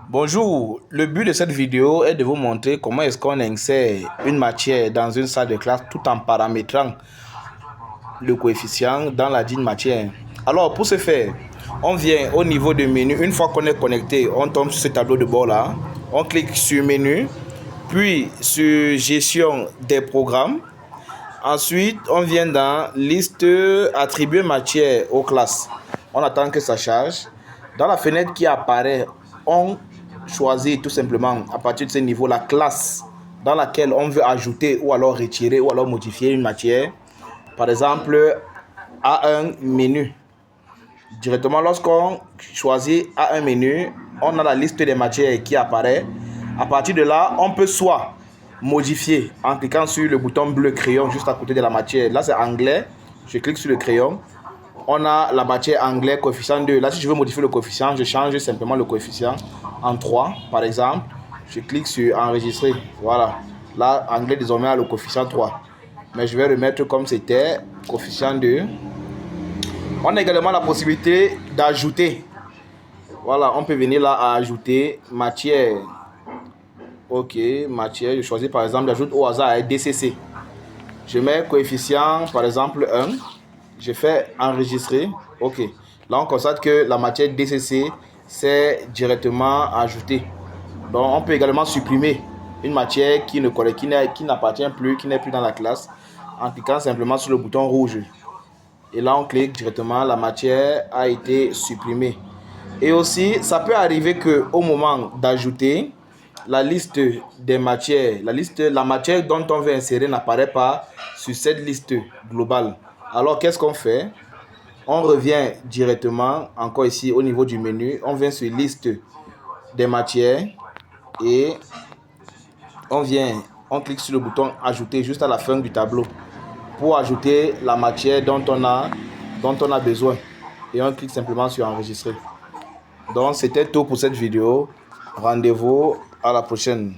Bonjour, le but de cette vidéo est de vous montrer comment est-ce qu'on insère une matière dans une salle de classe tout en paramétrant le coefficient dans la dite matière. Alors pour ce faire, on vient au niveau du menu. Une fois qu'on est connecté, on tombe sur ce tableau de bord là, on clique sur menu, puis sur gestion des programmes. Ensuite, on vient dans liste attribuer matière aux classes. On attend que ça charge. Dans la fenêtre qui apparaît, on choisit tout simplement à partir de ce niveau la classe dans laquelle on veut ajouter ou alors retirer ou alors modifier une matière. Par exemple, A1 menu. Directement, lorsqu'on choisit A1 menu, on a la liste des matières qui apparaît. À partir de là, on peut soit modifier en cliquant sur le bouton bleu crayon juste à côté de la matière. Là, c'est anglais. Je clique sur le crayon. On a la matière anglais, coefficient 2. Là, si je veux modifier le coefficient, je change simplement le coefficient en 3, par exemple. Je clique sur enregistrer. Voilà. Là, anglais désormais a le coefficient 3. Mais je vais remettre comme c'était, coefficient 2. On a également la possibilité d'ajouter. Voilà, on peut venir là à ajouter matière. Ok, matière, je choisis par exemple, j'ajoute au hasard DCC. Je mets coefficient par exemple 1. Je fais enregistrer. Ok. Là, on constate que la matière DCC c'est directement ajoutée. Donc, on peut également supprimer une matière qui n'appartient plus, qui n'est plus dans la classe, en cliquant simplement sur le bouton rouge. Et là, on clique directement, la matière a été supprimée. Et aussi, ça peut arriver qu'au moment d'ajouter, la liste des matières, la matière dont on veut insérer n'apparaît pas sur cette liste globale. Alors, qu'est-ce qu'on fait? On revient directement, encore ici au niveau du menu, on vient sur liste des matières et on clique sur le bouton ajouter juste à la fin du tableau pour ajouter la matière dont on a besoin et on clique simplement sur enregistrer. Donc c'était tout pour cette vidéo. Rendez-vous à la prochaine.